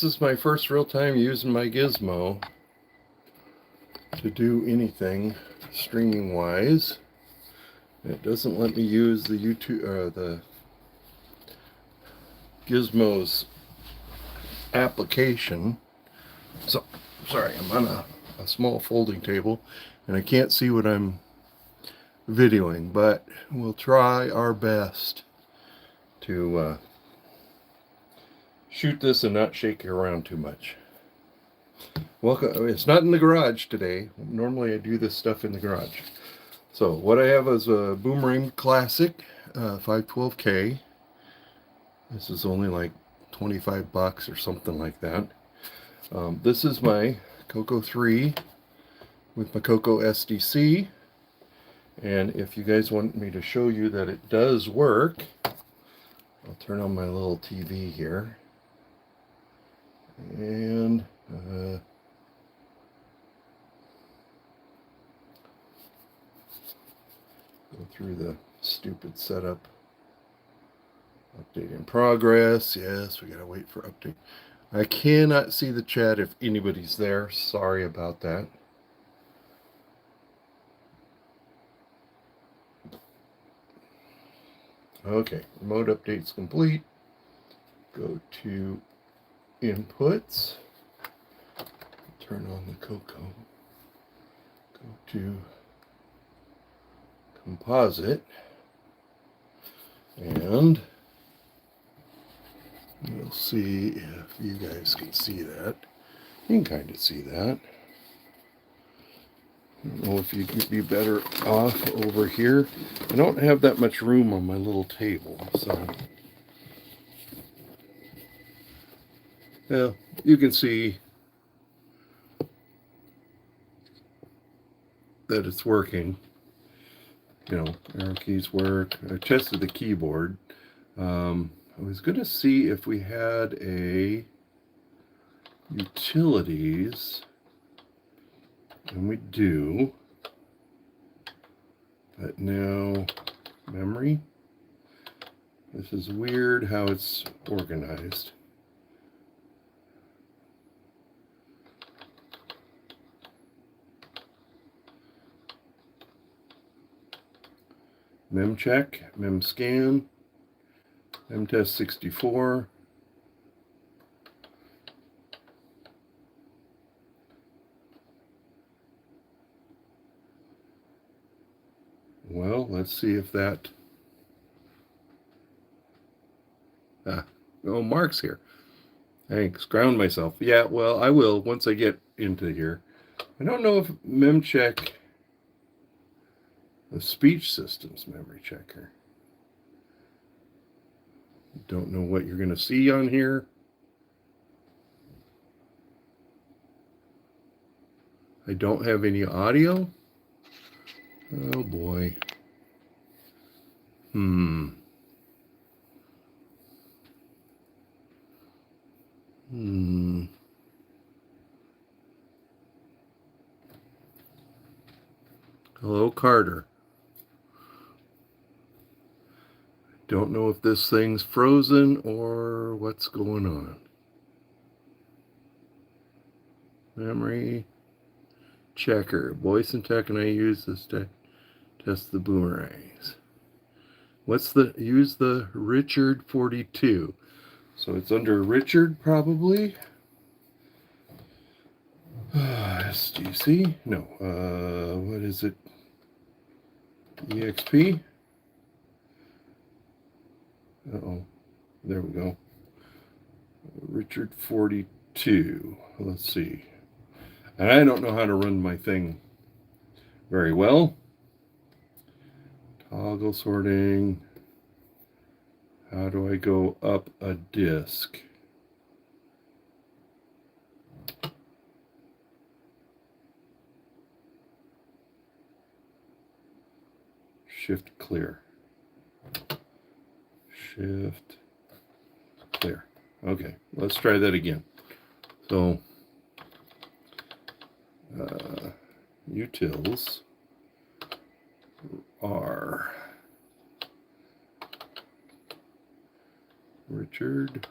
This is my first real time using my gizmo to do anything streaming wise. It doesn't let me use the the Gizmo's application. So, sorry, I'm on a small folding table and I can't see what I'm videoing, but we'll try our best to shoot this and not shake it around too much. Welcome. It's not in the garage today. Normally I do this stuff in the garage. So what I have is a Boomerang Classic 512K. This is only like $25 or something like that. This is my Coco3 with my Coco SDC. And if you guys want me to show you that it does work, I'll turn on my little TV here. And go through the stupid setup. Update in progress. Yes, we gotta wait for update. I cannot see the chat if anybody's there. Sorry about that. Okay, remote update's complete. Go to inputs. Turn on the Coco. Go to composite. And we'll see if you guys can see that. You can kind of see that. I don't know if you could be better off over here. I don't have that much room on my little table, so yeah, you can see that it's working. You know, arrow keys work. I tested the keyboard. I was going to see if we had a utilities, and we do, but now memory. This is weird how it's organized. Mem check, mem scan, mem test 64. Well, let's see if that. Oh, Mark's here. Thanks. Ground myself. Yeah, well, I will once I get into here. I don't know if memcheck, the speech systems memory checker. Don't know what you're going to see on here. I don't have any audio. Oh boy. Hello, Carter. Don't know if this thing's frozen or what's going on. Memory checker. Voice and Tech, and I use this to test the boomerangs. Use the Richard 42. So it's under Richard probably. SDC? No. What is it? EXP? Uh-oh. There we go. Richard 42. Let's see. And I don't know how to run my thing very well. Toggle sorting. How do I go up a disk? Shift clear. Shift clear. Okay, let's try that again. So, utils are Richard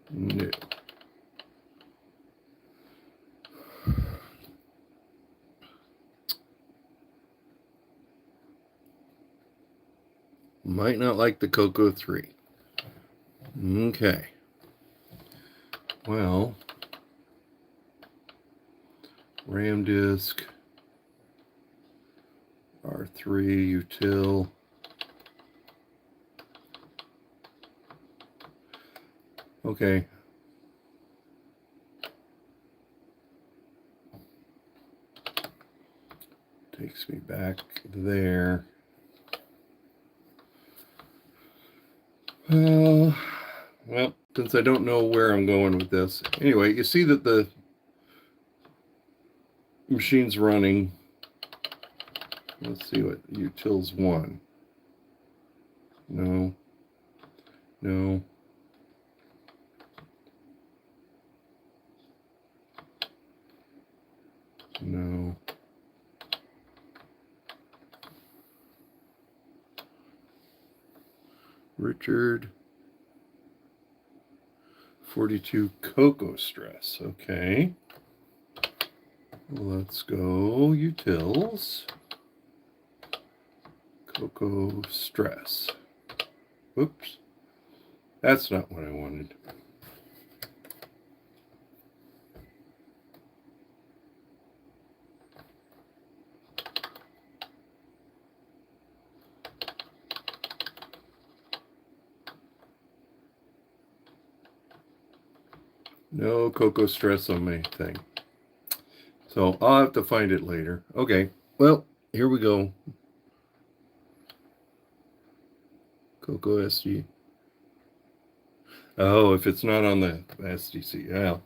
No. Might not like the Coco3. Okay. Well, RAM disk, R3 util. Okay. Takes me back there. Well, since I don't know where I'm going with this. Anyway, you see that the machine's running. Let's see what util's 1. No. No. No. Richard. 42 Coco stress. Okay. Let's go utils. Coco stress. Oops. That's not what I wanted. No Coco stress on my thing. So I'll have to find it later. Okay. Well, here we go. Coco SD. Oh, if it's not on the SDC. Well,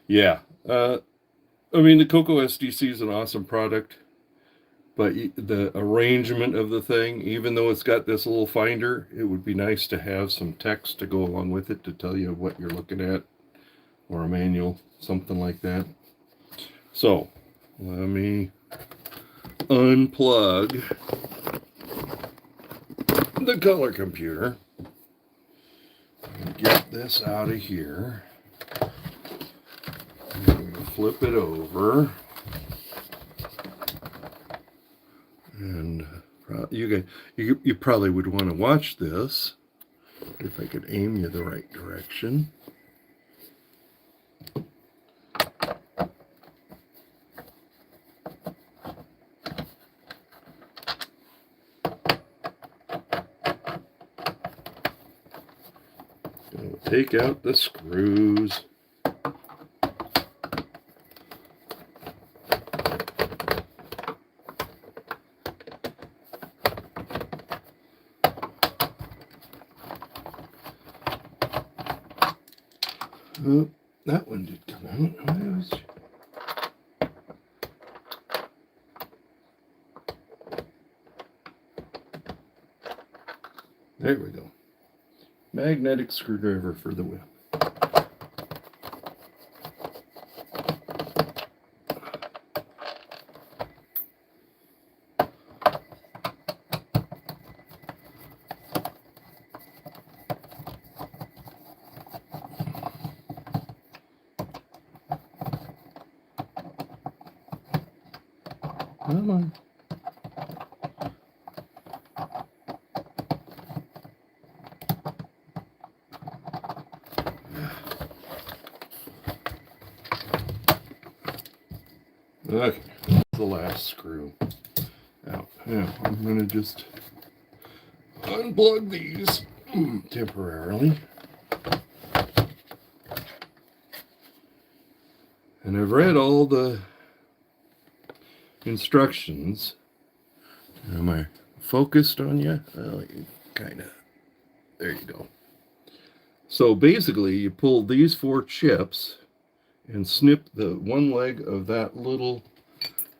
yeah. I mean, the Coco SDC is an awesome product, but the arrangement of the thing, even though it's got this little finder, it would be nice to have some text to go along with it to tell you what you're looking at, or a manual, something like that. So, let me unplug the color computer and get this out of here. I'm going to flip it over. And you probably would want to watch this if I could aim you the right direction. I'll take out the screws. Oh, that one did come out. There we go. Magnetic screwdriver for the whip. Come on. Okay, that's the last screw out. Now, I'm going to just unplug these temporarily. And I've read all the instructions. Am I focused on you? Well, kind of. There you go. So basically, you pull these 4 chips and snip the one leg of that little,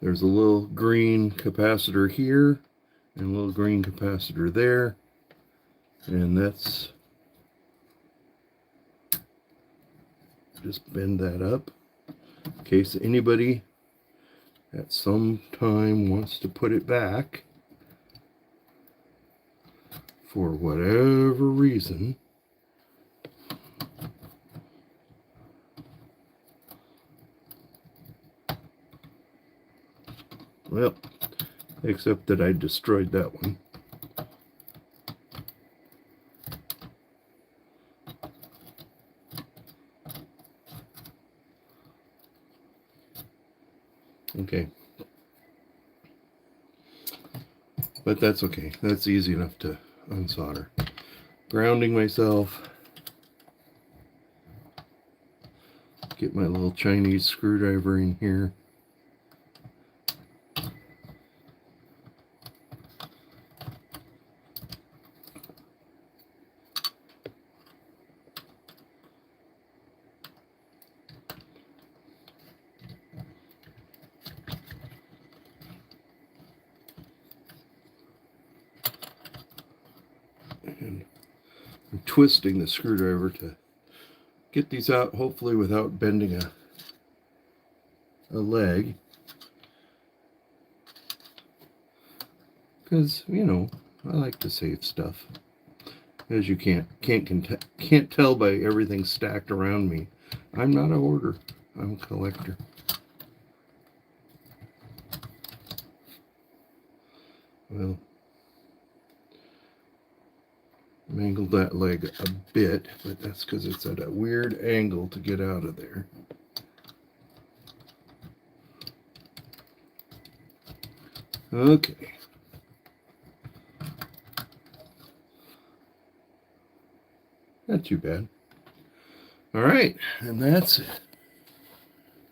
there's a little green capacitor here and a little green capacitor there. And that's, just bend that up in case anybody at some time wants to put it back for whatever reason. Well, except that I destroyed that one. Okay. But that's okay. That's easy enough to unsolder. Grounding myself. Get my little Chinese screwdriver in here. And I'm twisting the screwdriver to get these out, hopefully without bending a leg. Because, you know, I like to save stuff. As you can't tell by everything stacked around me, I'm not a hoarder. I'm a collector. Well, mangled that leg a bit, but that's because it's at a weird angle to get out of there. Okay. Not too bad. All right, and that's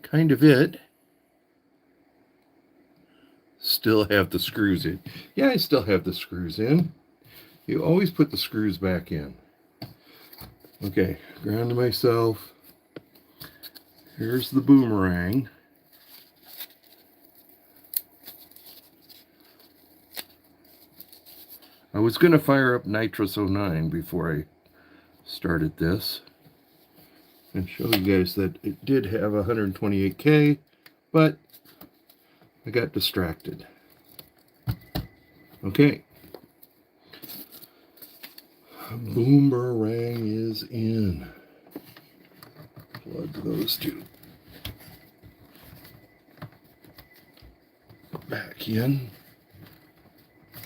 kind of it. Still have the screws in. Yeah, I still have the screws in. You always put the screws back in. Okay, grounded myself. Here's the boomerang. I was going to fire up Nitrous 09 before I started this and show you guys that it did have 128K, but I got distracted. Okay. Boomerang is in. Plug those two back in.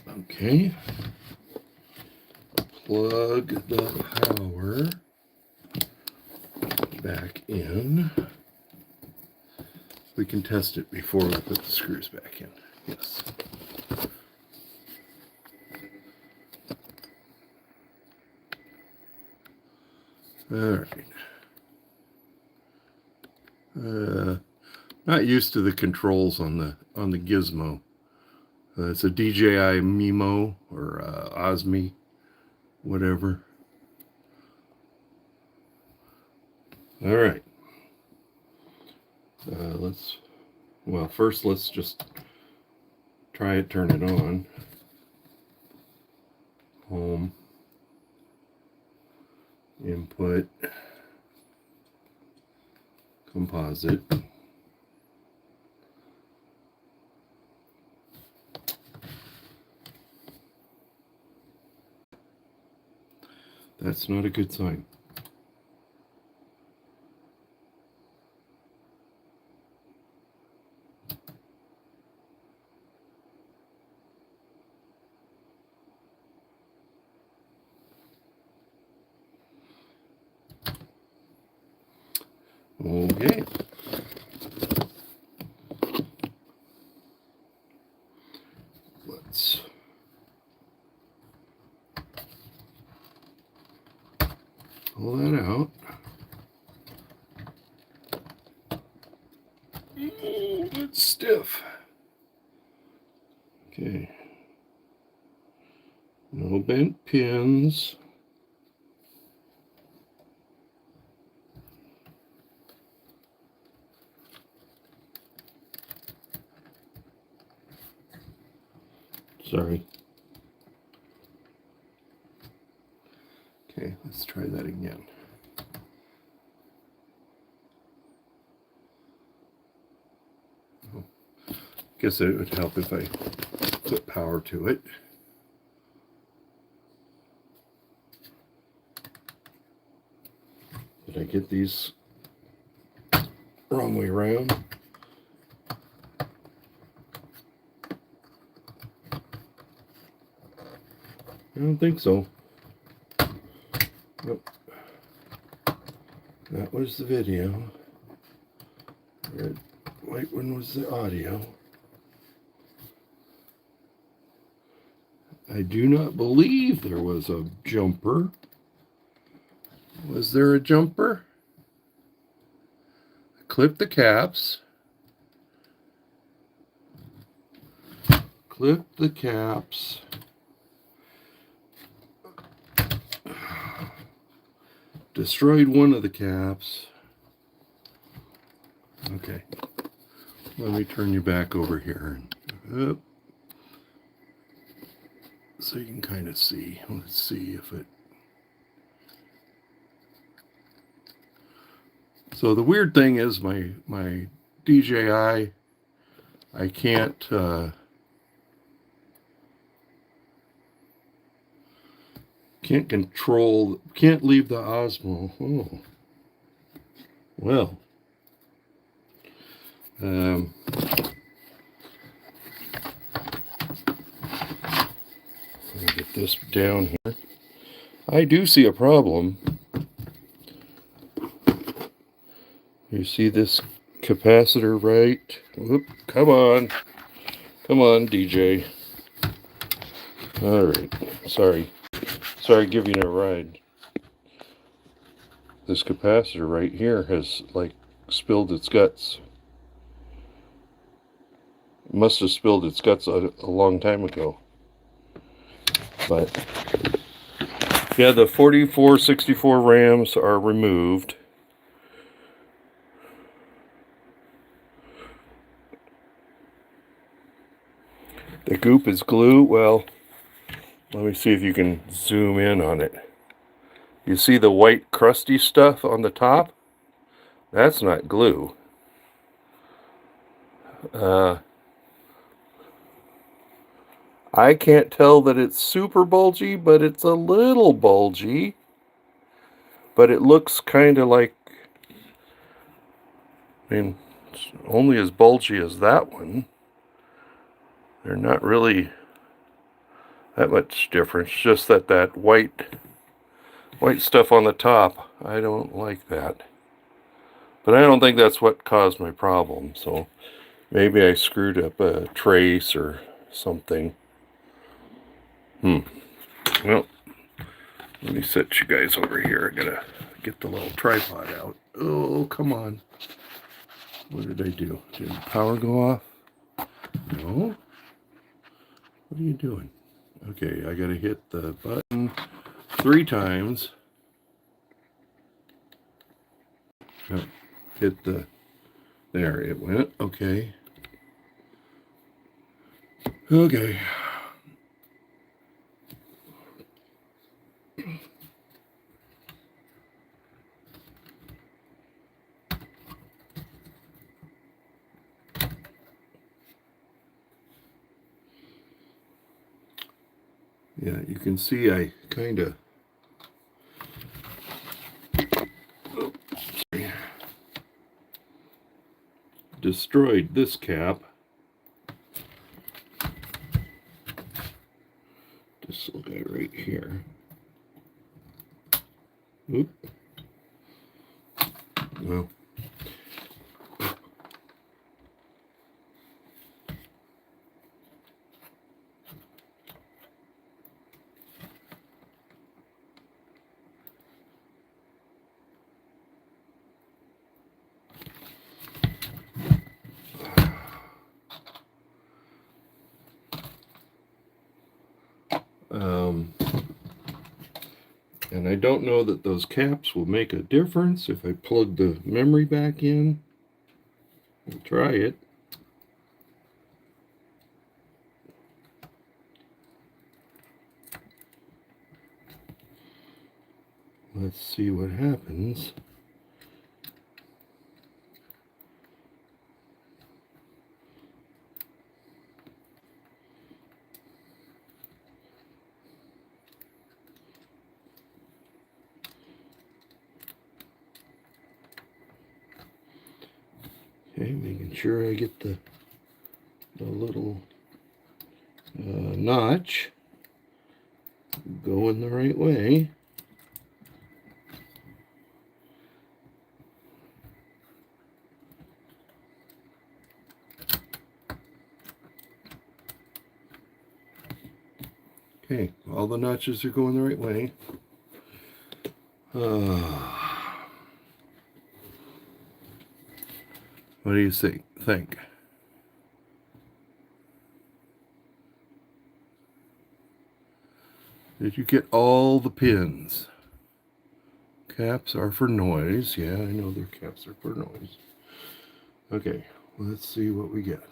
Okay. Plug the power back in. We can test it before we put the screws back in. Yes. All right. Not used to the controls on the gizmo. It's a DJI Mimo or Osmi, whatever. All right. First let's just try it, turn it on. Home. Input. Composite. That's not a good sign. Okay. Let's pull that out. It's stiff. Okay. No bent pins. Sorry. Okay, let's try that again. Guess it would help if I put power to it. Did I get these wrong way around? I don't think so. Nope. That was the video. Red, white one was the audio. I do not believe there was a jumper. Was there a jumper? Clip the caps. Clip the caps. Destroyed one of the caps. Okay. Let me turn you back over here. Up. So you can kind of see. Let's see if it... So the weird thing is my DJI, I can't control, can't leave the Osmo. Oh, well. Let me get this down here. I do see a problem. You see this capacitor right? Whoop, come on. Come on, DJ. All right. Sorry giving you a ride. This capacitor right here has, like, spilled its guts. It must have spilled its guts a long time ago. But, yeah, the 4464 RAMs are removed. The goop is glue. Well, let me see if you can zoom in on it. You see the white crusty stuff on the top? That's not glue. I can't tell that it's super bulgy, but it's a little bulgy. But it looks kind of like, I mean, it's only as bulgy as that one. They're not really that much difference. Just that white stuff on the top, I don't like that. But I don't think that's what caused my problem. So maybe I screwed up a trace or something. Well, let me set you guys over here. I gotta get the little tripod out. Oh, come on. What did I do? Did the power go off? No? What are you doing? Okay, I gotta hit the button 3 times. Oh, hit the... There it went. Okay. Okay. Yeah, you can see I kind of destroyed this cap. This little guy right here. Oop. Well. And I don't know that those caps will make a difference if I plug the memory back in. We'll try it. Let's see what happens. Okay, making sure I get the little notch going the right way. Okay, all the notches are going the right way. What do you think? Did you get all the pins? Caps are for noise. Yeah, I know their caps are for noise. Okay, let's see what we get.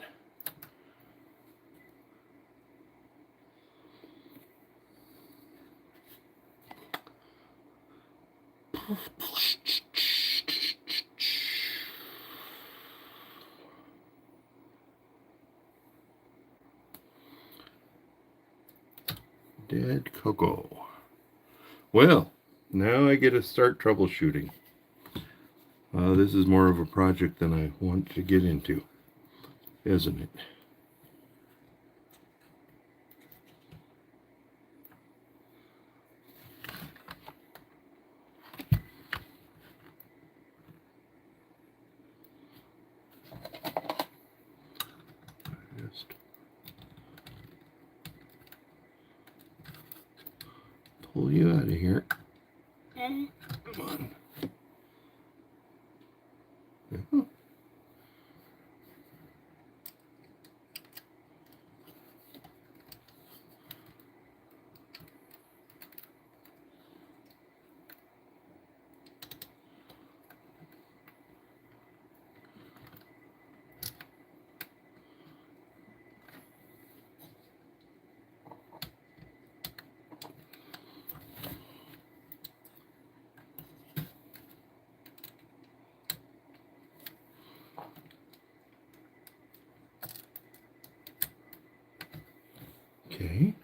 Dead Coco. Well, now I get to start troubleshooting. This is more of a project than I want to get into, isn't it? Just pull you out of here. Come on. Yeah. Okay.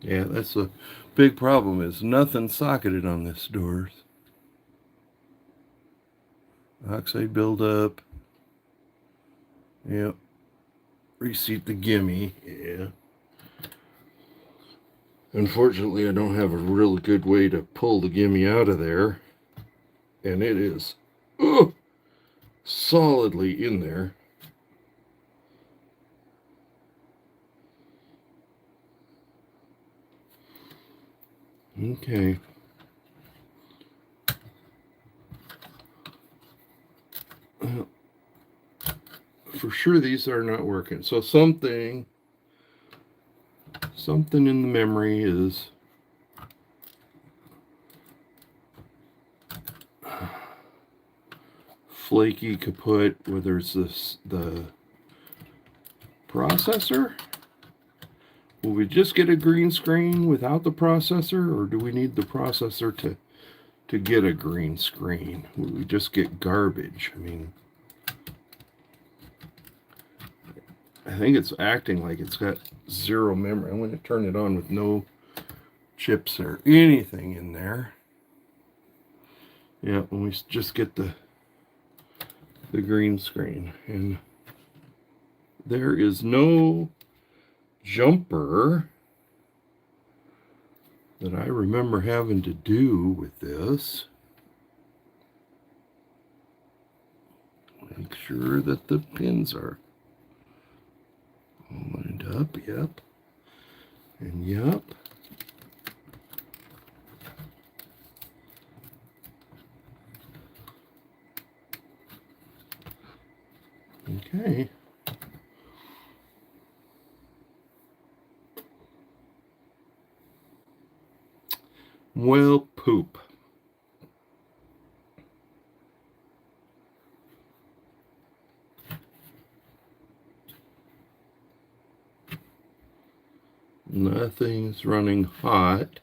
Yeah, that's a big problem, is nothing socketed on this door. Oxide buildup. Yep. Reseat the gimme. Yeah. Unfortunately, I don't have a really good way to pull the gimme out of there. And it is solidly in there. Okay. For sure these are not working. So something in the memory is flaky kaput, whether it's the processor. Will we just get a green screen without the processor, or do we need the processor to get a green screen? Will we just get garbage? I mean, I think it's acting like it's got zero memory. I'm going to turn it on with no chips or anything in there. Yeah, when we just get the green screen. And there is no jumper that I remember having to do with this. Make sure that the pins are all lined up. Yep. And yep. Okay. Well, poop. Nothing's running hot.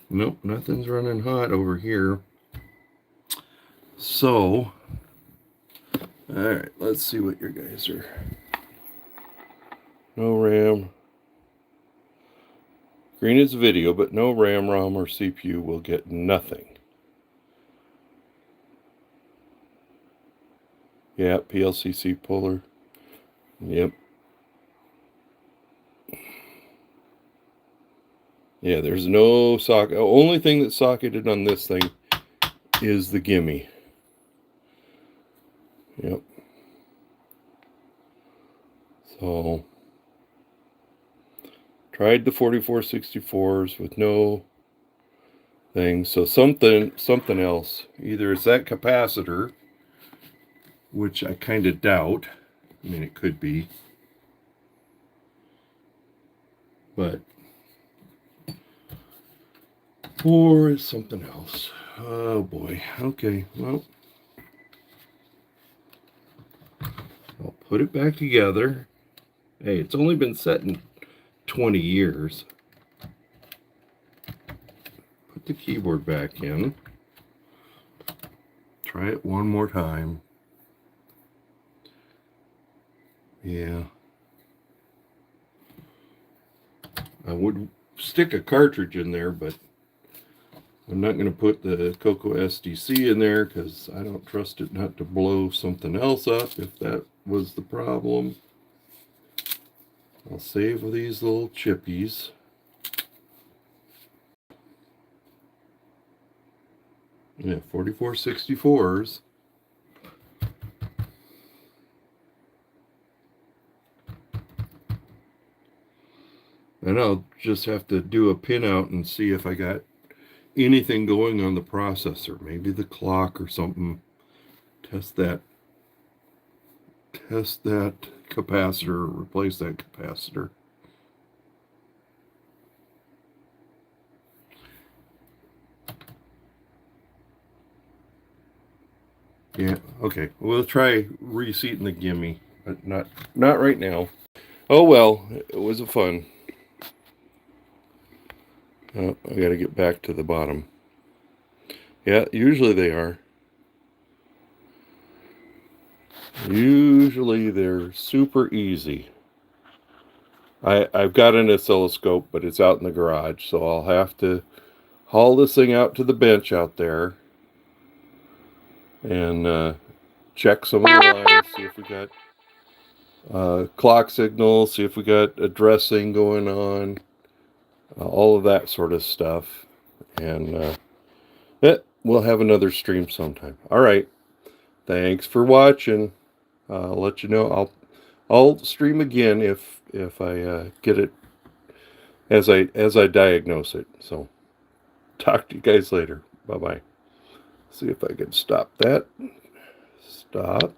Nope, nothing's running hot over here. So, alright, let's see what your guys are. No RAM. Green is video, but no RAM, ROM, or CPU will get nothing. Yeah, PLCC puller. Yep. Yeah, there's no socket. The only thing that's socketed on this thing is the gimme. Yep. So, tried the 4464s with no thing. So something else. Either it's that capacitor, which I kind of doubt. I mean, it could be. But, or it's something else. Oh boy. Okay, well, I'll put it back together. Hey, it's only been set in 20 years. Put the keyboard back in. Try it one more time. Yeah. I would stick a cartridge in there, but I'm not going to put the Coco SDC in there because I don't trust it not to blow something else up if that was the problem. I'll save these little chippies. Yeah, 4464s. And I'll just have to do a pin out and see if I got anything going on the processor. Maybe the clock or something. Test that capacitor, replace that capacitor. Yeah, okay. We'll try reseating the gimme, but not right now. Oh well, it was a fun. Oh, I gotta get back to the bottom. Yeah, usually they are. Usually they're super easy. I've got an oscilloscope, but it's out in the garage, so I'll have to haul this thing out to the bench out there and check some of the lines, see if we got clock signal, see if we got addressing going on, all of that sort of stuff. And we'll have another stream sometime. All right. Thanks for watching. I'll let you know. I'll stream again if I get it as I diagnose it. So talk to you guys later. Bye bye. See if I can stop that. Stop.